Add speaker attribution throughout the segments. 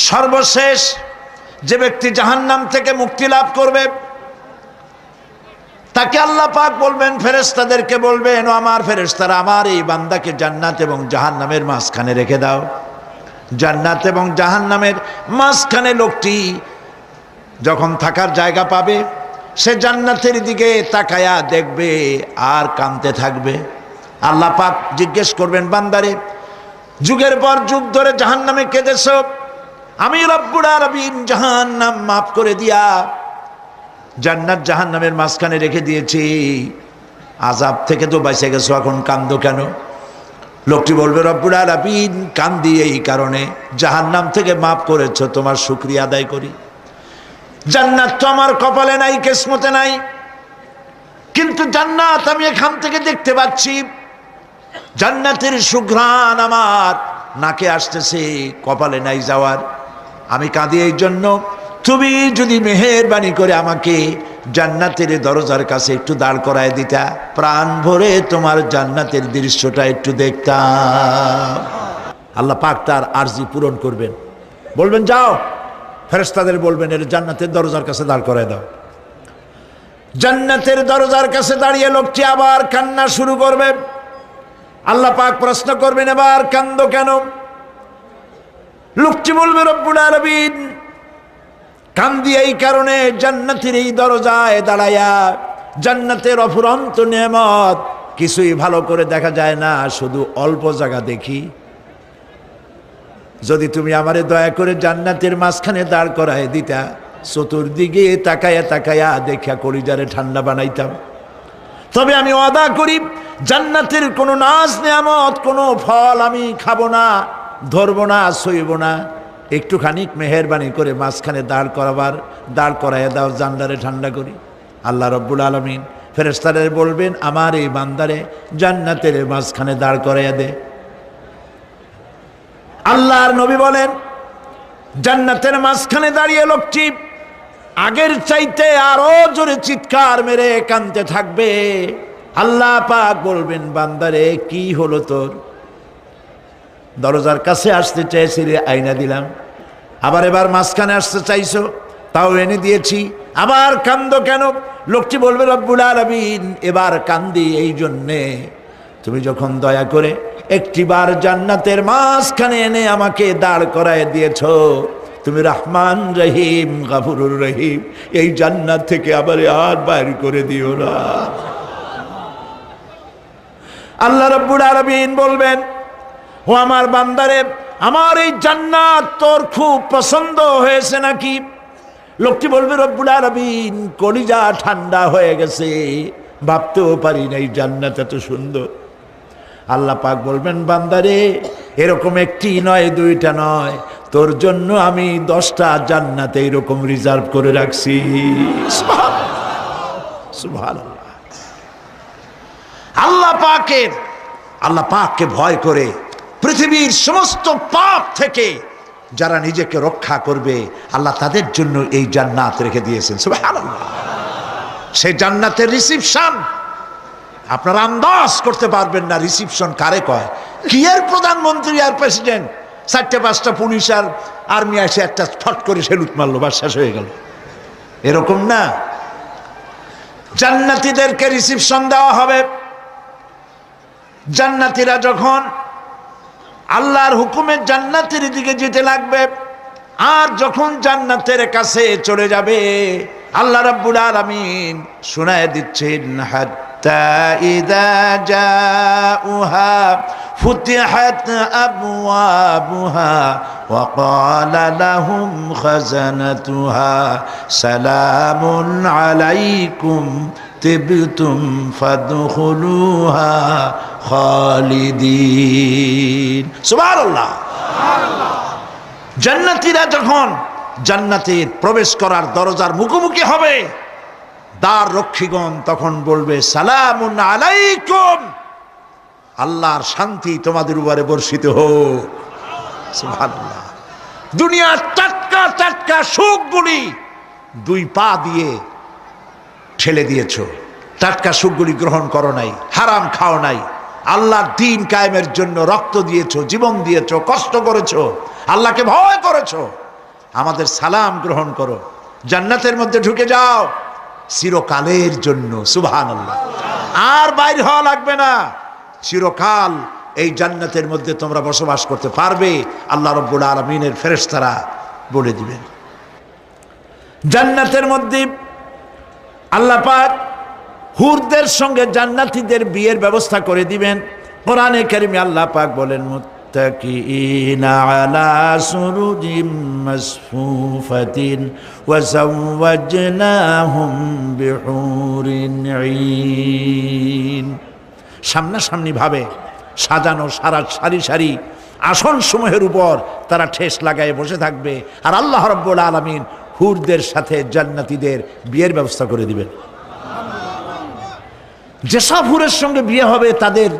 Speaker 1: সর্বশেষ যে ব্যক্তি জাহান্নাম থেকে মুক্তি লাভ করবে তাকে আল্লাহ পাক বলবেন, ফেরেশতাদেরকে বলবেন, ও আমার ফেরেশতারা, আমার এই বান্দাকে জান্নাত এবং জাহান্নামের মাঝখানে রেখে দাও। জান্নাত এবং জাহান্নামের মাঝখানে লোকটি যখন থাকার জায়গা পাবে, সে জান্নাতের দিকে তাকায়া দেখবে আর কাঁদতে থাকবে। আল্লাহ পাক জিজ্ঞেস করবেন, বান্দারে, যুগের পর যুগ ধরে জাহান্নামে কেঁদেছ, আমি রব্বুল আলামিন জাহান্নাম মাফ করে দিয়া জান্নাত জাহান্নামের মাঝখানে রেখে দিয়েছি, আযাব থেকে তো বেঁচে গেছো, এখন কান্দো কেন? লোকটি বলবে, রব্বুল আলামিন কান্দি এই কারণে, জাহান্নাম থেকে মাফ করেছো, তোমার শুকরিয়া আদায় করি। জান্নাত তো আমার কপালে নাই, কিসমতে নাই, কিন্তু জান্নাত আমি এখান থেকে দেখতে পাচ্ছি, জান্নাতের সুঘ্রাণ আমার নাকে আসতেছে, কপালে নাই যাওয়ার। আমি কাঁদি এই জন্য, তুমি যদি মেহেরবানি করে আমাকে জান্নাতের দরজার কাছে একটু দাঁড় করায় দিতা, প্রাণ ভরে তোমার জান্নাতের দৃশ্যটা একটু দেখতাম। আল্লাহ পাক তার আরজি পূরণ করবেন, বলবেন, যাও, ফেরেশতাদের বলবেন, এর জান্নাতের দরজার কাছে দাঁড় করায় দাও। জান্নাতের দরজার কাছে দাঁড়িয়ে লোকটি আবার কান্না শুরু করবে। আল্লাহ পাক প্রশ্ন করবেন, এবার কান্দো কেন? লোকটি বলবে, রব্বুল আলামিন কান্দি এই কারণে, জান্নাতের এই দরজায় দাঁড়ায়া জান্নাতের অফুরন্ত নেয়ামত কিছুই ভালো করে দেখা যায় না, শুধু অল্প জায়গা দেখি। যদি তুমি আমারে দয়া করে জান্নাতের মাঝখানে দাঁড় করায় দিতা, চতুর্দিকে তাকায়া তাকায়া দেখা কলিজারে ঠান্ডা বানাইতাম। তবে আমি ওয়াদা করি, জান্নাতের কোনো নাজ নেয়ামত, কোনো ফল আমি খাবো না, ধরবো না, সইব না। একটুখানি মেহেরবানি করে মাঝখানে দাঁড় করাইয়া দাও, জান্নারে ঠান্ডা করি। আল্লাহ রব্বুল আলামিন ফেরেশতাদের বলবেন, আমার এই বান্দারে জান্নাতের মাঝখানে দাঁড় করাইয়া দে। আল্লাহর নবী বলেন, জান্নাতের মাঝখানে দাঁড়িয়ে লোকটি আগের চাইতে আরো জোরে চিৎকার মেরে কাঁদতে থাকবে। আল্লাহ পাক বলবেন, বান্দারে কি হলো তোর? দরজার কাছে আসতে চাইছিলে, আইনা দিলাম। আবার এবার মাঝখানে আসতে চাইছো, তাও এনে দিয়েছি, আবার কান্দো কেন? লোকটি বলবে, রব্বুল আলামিন এবার কান্দি এই জন্যে, তুমি যখন দয়া করে একটিবার জান্নাতের মাঝখানে এনে আমাকে দাঁড় করায় দিয়েছো, তুমি রহমান রহিম গাফুরুর রহিম, এই জান্নাত থেকে আবার আর বাইর করে দিও না। আল্লাহ রাব্বুল আলামিন বলবেন, ও আমার বান্দারে, আমার এই জান্নাত তোর খুব পছন্দ হয়েছে নাকি? লোকটি বলবে, রব্বুল আলামিন কলিজা ঠান্ডা হয়ে গেছে, ভাবতেও পারি না এই জান্নাত এত সুন্দর। আল্লাহ পাক বলবেন, বান্দারে, এরকম একটি নয়, দুইটা নয়, তোর জন্য আমি 10টা জান্নাত এইরকম রিজার্ভ করে রাখছি। সুবহানাল্লাহ। আল্লাহ পাককে ভয় করে পৃথিবীর সমস্ত পাপ থেকে যারা নিজেকে রক্ষা করবে, আল্লাহ তাদের জন্য এই জান্নাত রেখে দিয়েছেন। সুবহানাল্লাহ। সেই জান্নাতের রিসিপশন আপনারা আন্দাজ করতে পারবেন না, রিসিপশন কারে কয়। কি এর প্রধানমন্ত্রী আর প্রেসিডেন্ট, 4-5টা পুলিশ আর আর্মি এসে একটা ফট করে সেলুট মারলো, বা শেষ হয়ে গেল, এরকম না। জান্নাতীদেরকে রিসিপশন দেওয়া হবে। জান্নাতীরা যখন আল্লাহর হুকুমে জান্নাতের দিকে যেতে লাগবে, আর যখন জান্নাতের কাছে চলে যাবে, আল্লাহ রাব্বুল আলামিন শোনায় দিচ্ছেন, হাত্তা ইযা জাউহা ফুতিহাত আবওয়াবুহা ওয়া ক্বালা লাহুম খাজানাতুহা সালামুন আলাইকুম তিবতুম ফাদখুলুহা খালিদিন। সুবহানাল্লাহ। জান্নাতীরা যখন জান্নাতে প্রবেশ করার দরজার মুখোমুখি হবে, দ্বার রক্ষীগণ তখন বলবে, সালামুন আলাইকুম, আল্লাহর শান্তি তোমাদের উপরে বর্ষিত হোক। সুবহানাল্লাহ। দুনিয়ার টাটকা টাটকা সুখগুলি 2 পা দিয়ে ঠেলে দিয়েছো, টাটকা সুখগুলি গ্রহণ করো নাই, হারাম খাও নাই, আল্লাহর দ্বীন কায়েমের জন্য রক্ত দিয়েছো, জীবন দিয়েছো, কষ্ট করেছো, আল্লাহকে ভয় করেছো। আমাদের সালাম গ্রহণ করো, জান্নাতের মধ্যে ঢুকে যাও চিরকালের জন্য। সুবহানাল্লাহ। আর বাইর হওয়া লাগবে না, চিরকাল এই জান্নাতের মধ্যে তোমরা বসবাস করতে পারবে। আল্লাহ রাব্বুল আলামিনের ফেরেশতারা বলে দিবেন। জান্নাতের মধ্যে আল্লাহ পাক হুরদের সঙ্গে জান্নাতীদের বিয়ের ব্যবস্থা করে দিবেন। কোরআনে কারিমে আল্লাহ পাক বলেন, মুত্তাকিইনা আলা সুরুজিম মাসফুফাতিন ওয়া যাওয়াজনাহুম বিহুরিন ঈন। সামনাসামনি ভাবে সাজানো সারি সারি আসন সমূহের উপর তারা ঠেস লাগায় বসে থাকবে, আর আল্লাহ রাব্বুল আলামিন হুরদের সাথে জান্নাতীদের বিয়ের ব্যবস্থা করে দিবেন। যেসব হুরের সঙ্গে বিয়ে হবে তাদের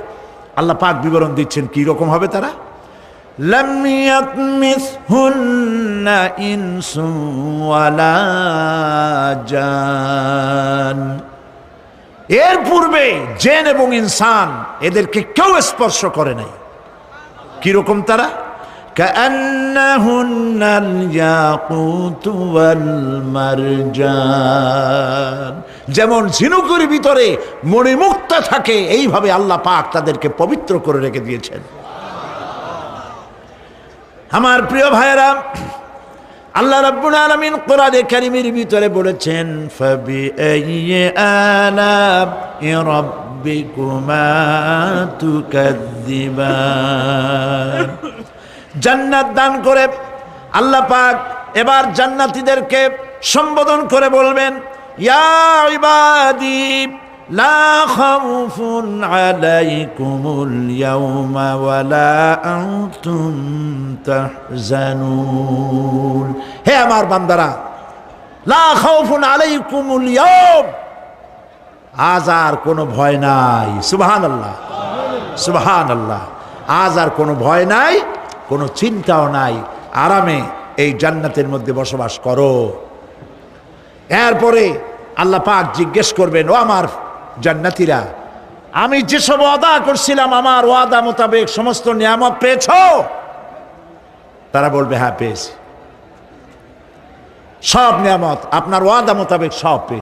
Speaker 1: আল্লাহ পাক বিবরণ দিচ্ছেন কি রকম হবে তারা। লাম ইয়াতমিসহুন্না ইনসুন ওয়ালা জান। এর পূর্বে জিন এবং ইনসান এদেরকে কেউ স্পর্শ করে নাই। কি রকম তারা? কাআন্নাহুন্নাল ইয়াকুতু ওয়াল মারজান। যেমন ঝিনুকের ভিতরে মণিমুক্তা থাকে, এইভাবে আল্লাহ পাক তাদেরকে পবিত্র করে রেখে দিয়েছেন। আমার প্রিয় ভাইরা, আল্লাহ রাব্বুল আলামিন কোরআনে কারীমের ভিতরে বলেছেন, ফাবিআইয়ি আলা'i রাব্বিকুমা তুকাযযিবান। জান্নাত দান করে আল্লাহ পাক এবার জান্নাতীদেরকে সম্বোধন করে বলবেন, ইয়া ইবাদি লা খাউফুন আলাইকুমুল ইয়াওমা ওয়ালা আনতুম তাহজানুন। হে আমার বান্দারা, লা খাউফুন আলাইকুমুল ইয়াওম, আজ আর কোনো ভয় নাই। সুবহানাল্লাহ, সুবহানাল্লাহ। আজ আর কোনো ভয় নাই, কোনো চিন্তাও নাই, আরামে এই জান্নাতের মধ্যে বসবাস করো। এরপরে আল্লাহ পাক জিজ্ঞেস করবেন, ও আমার জান্নাতীরা, আমি যেসব ওয়াদা করছিলাম আমার ওয়াদা মোতাবেক সমস্ত নিয়ামত পেয়েছো? তারা বলবে, হ্যাঁ পেয়েছি, সব নিয়ামত আপনার ওয়াদা মোতাবেক সব পেয়েছি।